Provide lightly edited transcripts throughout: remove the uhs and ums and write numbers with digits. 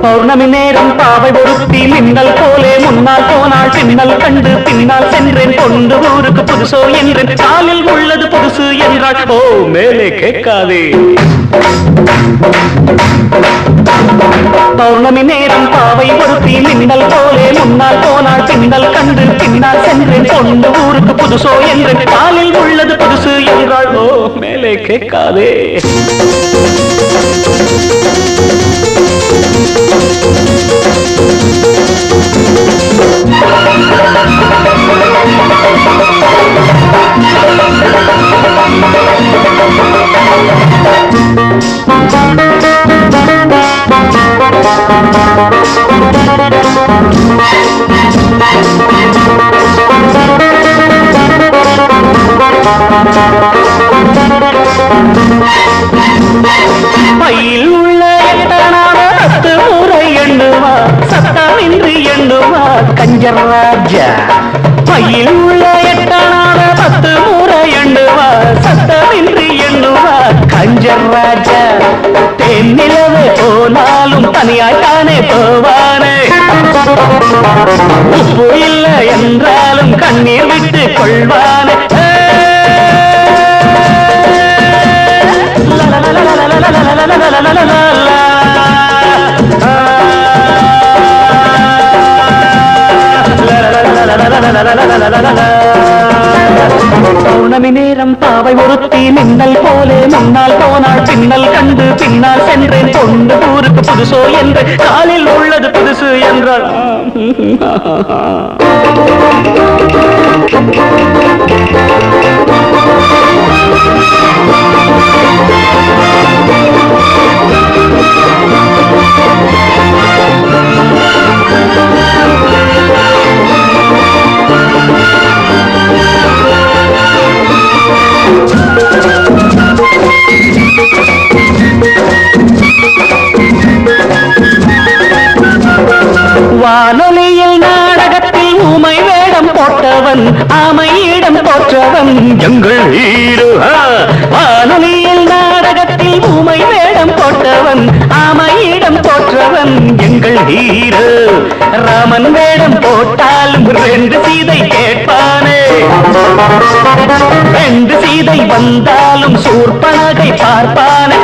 பௌர்ணமி நேரம் பாவை ஒருத்தி மின்னல் போலே முன்னால் போனாள் பின்னல் கண்டு பின்னால் சென்றேன் கொண்டு ஊருக்கு புதுசோ என்றேன் காலில் உள்ளது புதுசு என்றாள் ஓ மேலே கேட்காதே பௌர்ணமி நேரம் பாவை ஒருத்தி மின்னல் போலே முன்னால் போனாள் பின்னல் கண்டு பின்னால் சென்றேன் கொண்டு ஊருக்கு புதுசோ என்றேன் காலில் உள்ளது புதுசு என்றாள் ஓ மேலே கேட்காதே பையில் உள்ள எட்டனான 10 முறை எண்ணுவா சத்தமின்றி எண்ணுவா கஞ்சர் ராஜா பையில் உள்ள எட்டனான 10 முறை எண்ணுவா சத்தமின்றி எண்ணுவா கஞ்சர் ராஜா தென்னிலவு போனாலும் தனியாய்த்தானே போவானே உப்பு இல்லை என்றாலும் கண்ணீர் விட்டு கொள்வானே பௌர்ணமி நேரம் பாவை ஒருத்தி மின்னல் போலே முன்னால் போனாள் பின்னல் கண்டு பின்னால் சென்றேன் கொண்டு ஊருக்கு புதுசோ என்று காலில் உள்ளது புதுசு என்றாள் வானொலியில் நாடகத்தில் ஊமை வேடம் போட்டவன் ஆமையிடம் போற்றவன் எங்கள் ஹீரோ வானொலியில் நாடகத்தில் ஊமை வேடம் போட்டவன் ஆமையிடம் போற்றவன் எங்கள் ஹீரோ ராமன் வேடம் போட்டாலும் 2 சீதை கேட்பானே 2 சீதை வந்தாலும் சூர்பனகை பார்ப்பானே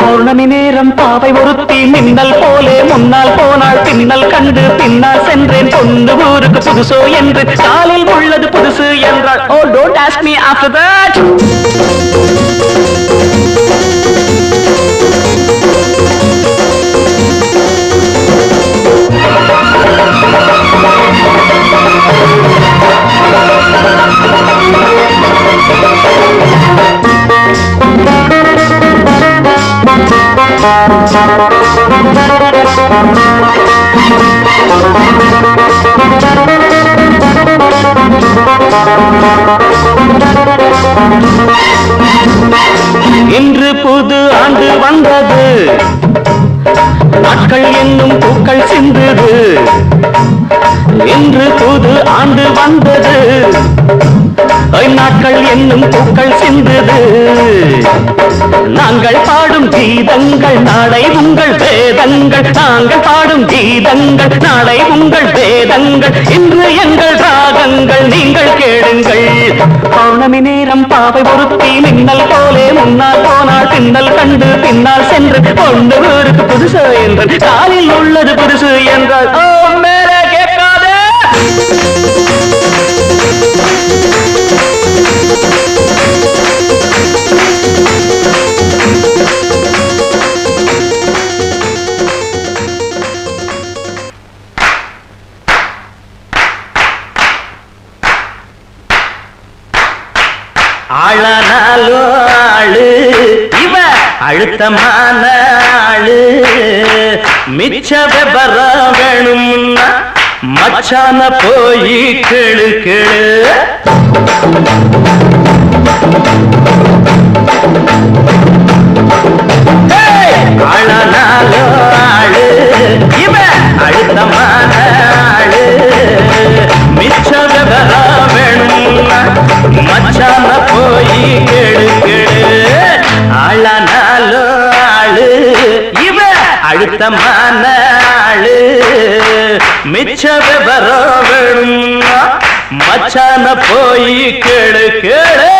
பௌர்ணமி நேரம் பாவை ஒருத்தி மின்னல் போலே முன்னால் போனாள் பின்னல் கண்டு பின்னால் சென்றேன் கொண்டு ஊருக்கு புதுசோ என்று காலில் உள்ளது புதுசு என்றாள் ஓ don't ask me after that இன்று புது ஆண்டு வந்தது நாட்கள் என்னும் பூக்கள் சிந்தது இன்று புது ஆண்டு வந்தது நாட்கள் என்னும் பூக்கள் சிந்தது நாங்கள் பாடும் கீதங்கள் நாளை உங்கள் வேதங்கள் நாங்கள் பாடும் கீதங்கள் நாளை உங்கள் வேதங்கள் இன்று எங்கள் ராகங்கள் நீங்கள் கேளுங்கள் பௌர்ணமி நேரம் பாவை ஒருத்தி மின்னல் போலே முன்னால் போனாள் பின்னல் கண்டு பின்னால் சென்று கொண்டு ஊருக்கு புதுசு என்று காலில் உள்ளது புதுசு என்றால் ஓ மேலே கேட்காதே ஆளானாலும் ஆளு இவ அழுத்தமான ஆளு மிச்ச விபரம் வேணும்னா மச்சான போய் கேளு கேளு மச்சான போய் கேளு கேளு. ஆளானாலும் ஆளு இவ அழுத்தமான ஆளு. மிச்ச விவரம் வேணும்னா மச்சான போய் கேளு கேளு.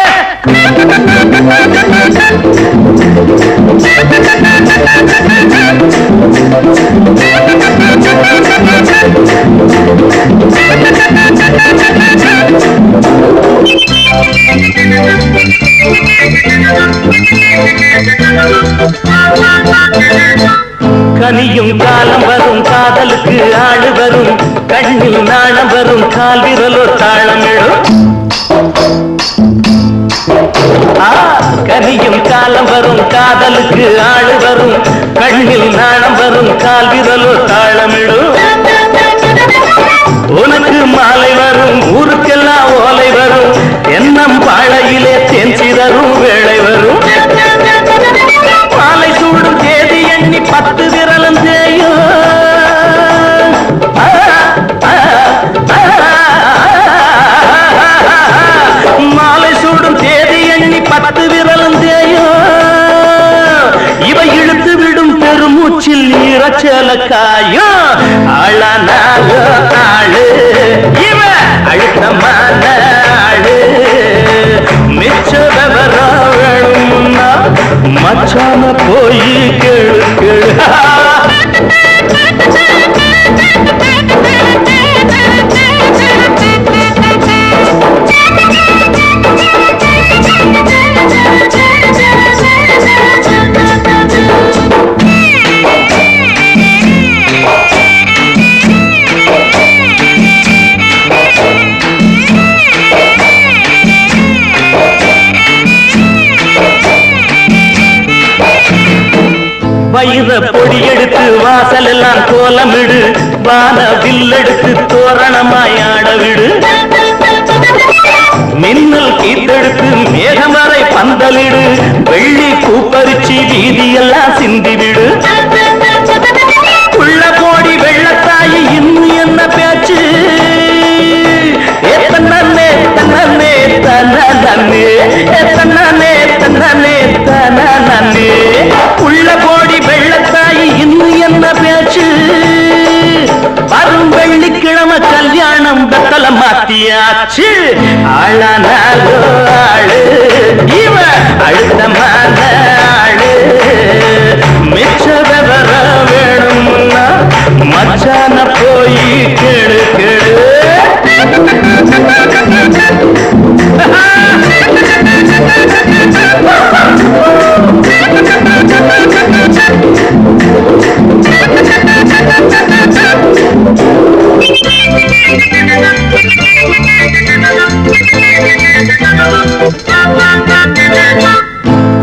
கனியும் காலம் வரும் காதலுக்கு ஆடு வரும். கண்ணில் நாணம் வரும் கால் விரலோ தாளமிடும். கனியும் காலம் வரும் காதலுக்கு ஆடு வரும். கண்ணில் நாணம் வரும் கால் விரலோ தாளமிடும். உனக்கு மாலை வரும் ஊருக்கெல்லாம் ஓலை வரும். எண்ணம் பாழையிலே தேன் சிதறும் வேளை வரும். மாலை சூடும் தேதி எண்ணி 10 விரலும் தேயும். மாலை சூடும் தேதி எண்ணி 10 விரலும் தேயும். இவை இழுத்து விடும் பெருமூச்சில் ஈரச்சல காயும். ஆளானாலோ ஆளு இவ அழுத்தமான ஆளு. மிச்ச விவரம் வேணும்னா மச்சான போய் கேளு கேளு. வயிற பொடி எடுத்து வாசல் எல்லாம் கோலமிடு. வான வில்லெடுத்து தோரணமாய் ஆட விடு. மின்னல் கீத்தெடுத்து மேகம் வரை பந்தலிடு. வெள்ளி பூப்பறிச்சி வீதியெல்லாம் சிந்திவிடு. உள்ள போடி வெள்ளத்தாயி இன்னும் என்ன பேச்சு. தன்னே தன்னே தன்னே தன்னே தன்னே தன்னே. உள்ள போடி வெள்ளத்தாயி இன்னும் என்ன பேச்சு. வரும் வெள்ளிக்கிழமை கல்யாணம் பெத்தல மாத்தியாச்சு. ஆளானாலோ ஆளு இவ அழுத்தமான ஆளு. மிச்ச விவரம் வேணும்னா மச்சான போய் கேளு கேளு.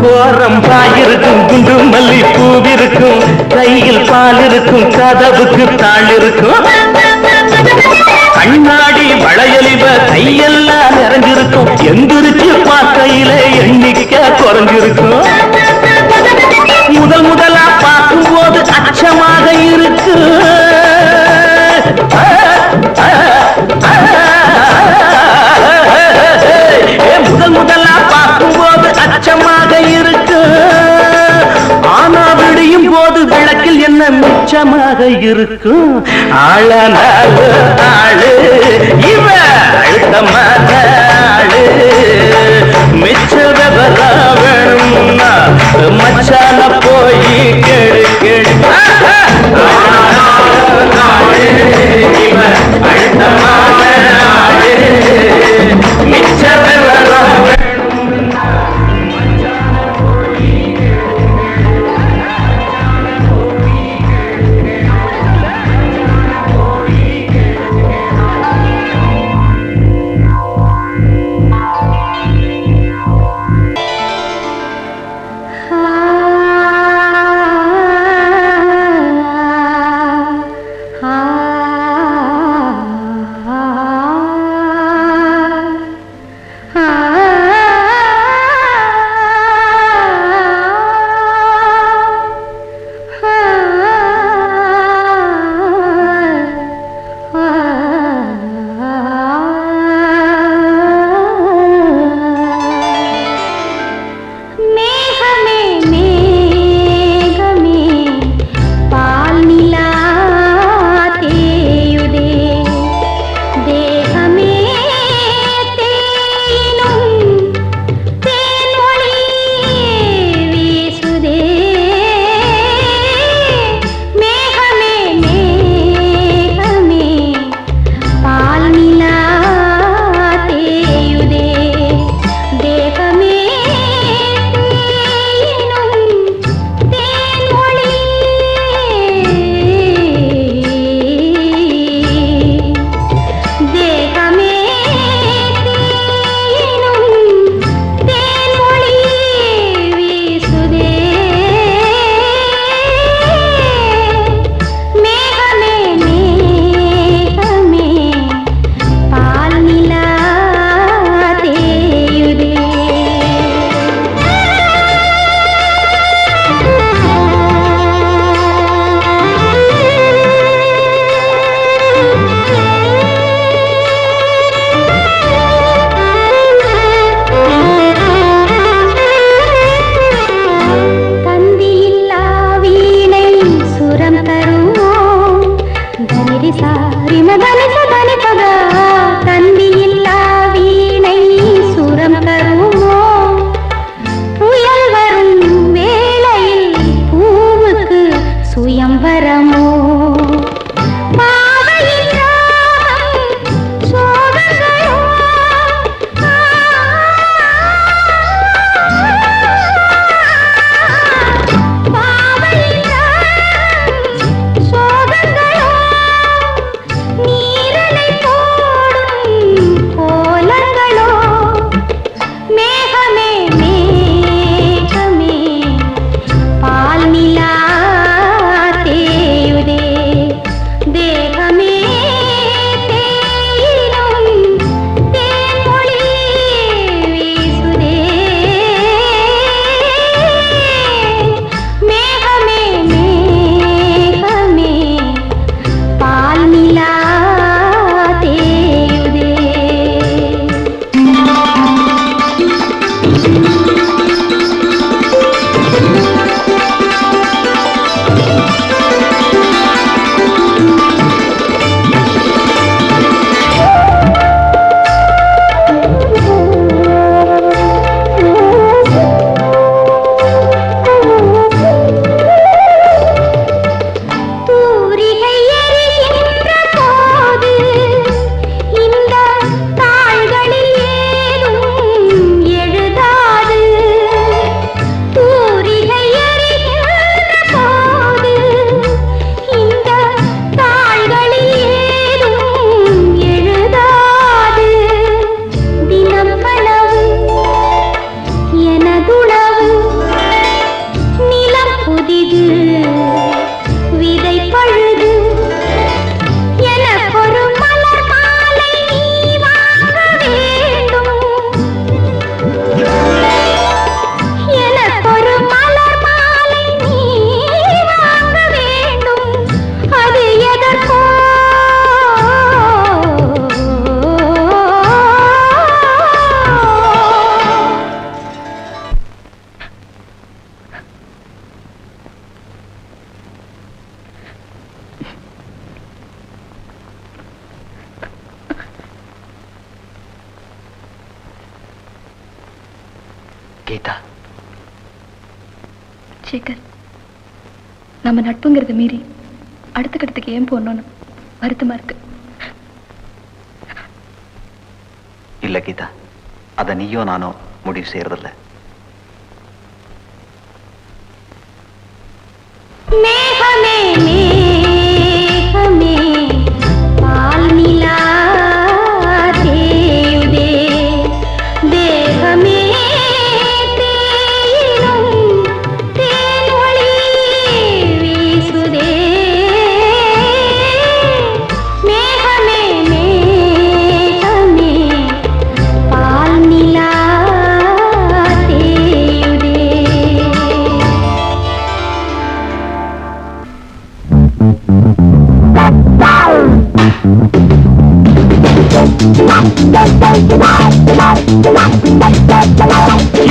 கோரம் பாயிருக்கும் குண்டு மல்லி பூவிருக்கும். கையில் பால் இருக்கும் கதவுக்கு தாள் இருக்கும். கண்ணாடி வளையலிவ கையெல்லாம் நிறைஞ்சிருக்கும். எந்திரிச்சு பார்க்கையில எண்ணிக்கை குறைஞ்சிருக்கும். முதல் முதலா பார்க்கும் போது அச்சமாக இருக்கு. முதல் முதலா பார்க்கும் போது அச்சமாக இருக்கு. ஆனா விடியும் போது விளக்கில் என்ன மிச்சமாக இருக்கும். ஆளானாலோ ஆளு இவ அழுத்தமான ஆளு. மிச்ச விவரம் வேணும்னா மச்சான போய் கேளு கேளு. இவ அழுத்தமான ஆளு. மிச்ச விவரம் வேணும்னா மச்சான போய் கேளு. கீதா, சேகர், நம்ம நட்புங்கிறத மீறி அடுத்த கட்டத்துக்கு ஏன் போனோம்னு வருத்தமா இருக்கு. இல்ல கீதா, அத நீயோ நானோ முடிவு செய்யறதில்ல. மேகமே மேகமே பால் நிலா தேயுதே, தேகமே தேயிலும் தேனொளி வீசுதே. மேகமே மேகமே பால் நிலா தேயுதே.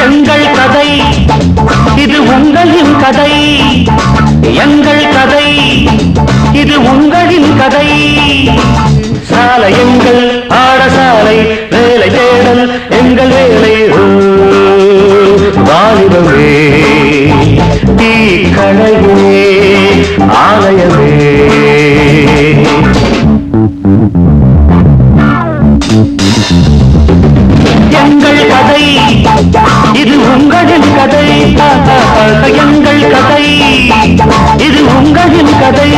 எங்கள் கதை இது உங்களின் கதை, எங்கள் கதை இது உங்களின் கதை. சாலை எங்கள் ஆடசாலை, வேலை தேடல் எங்கள் வேலை. வாலிபமே தீ கடையே ஆலயமே. எங்கள் கதை இது உங்களின் கதை, எங்கள் கதை இது உங்களின் கதை.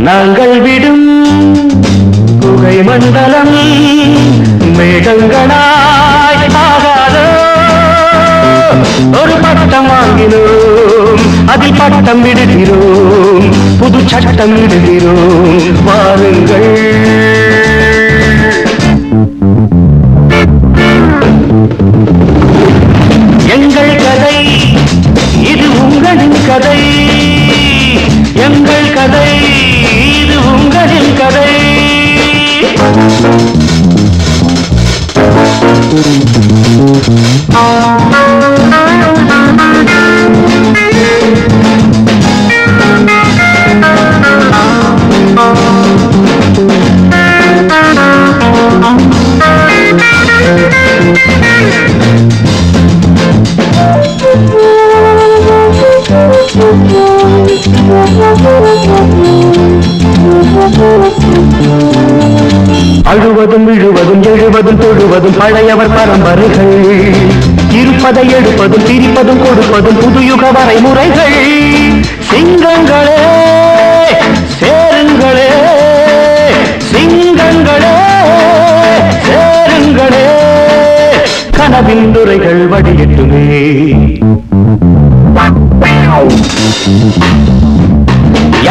நாங்கள் விடும் புகை மண்டலம் மேகங்களாய் ஆகாதோ. ஒரு பட்டம் வாங்கினோம், அதில் பட்டம் விடுகிறோம், புது சட்டம் விடுகிறோம். வாருங்கள் எங்கள் கதை இது உங்களின் கதை, எங்கள் கதை இது உங்களின் கதை. அழுவதும் விழுவதும் எழுவதும் தொழுவதும் பழையவர் பரம்பரைகள், இருப்பதை எடுப்பதும் பிரிப்பதும் கொடுப்பதும் புதுயுக வரைமுறைகள். சிங்கங்களே சேருங்களே, சிங்கங்களே சேருங்களே, கனவின் நுரைகள் வடியட்டுமே.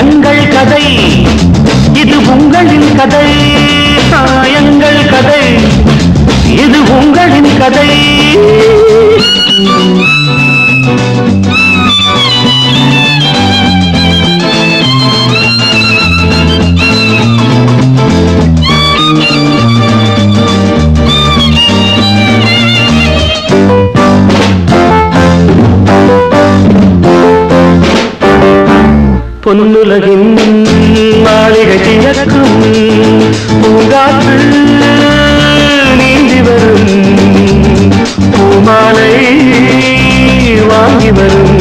எங்கள் கதை இது உங்களின் கதை, எங்கள் கதை இது உங்களின் கதை. பொன்னுலகின் மாளிகை திறக்கும் பூங்காற்று நீந்தி வரும், பூமாலை வாங்கி வரும்.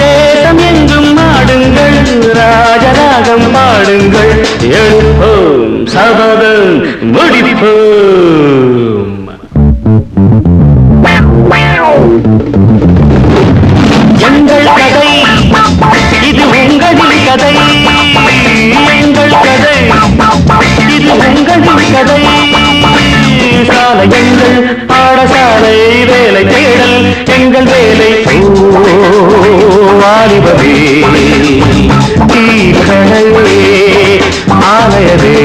தேசம் எங்கும் ஆடுங்கள், ராஜராகம் பாடுங்கள், எழுப்போம் சபதம் முடிப்போம். எங்கள் கதை இது உங்களின் கதை, எங்கள் கதை இது உங்களின் கதை. சாலை எங்கள் பாடசாலை, வேலை தேடல் எங்கள் வேலை. வாலிபமே தீ கடையே ஆலயமே.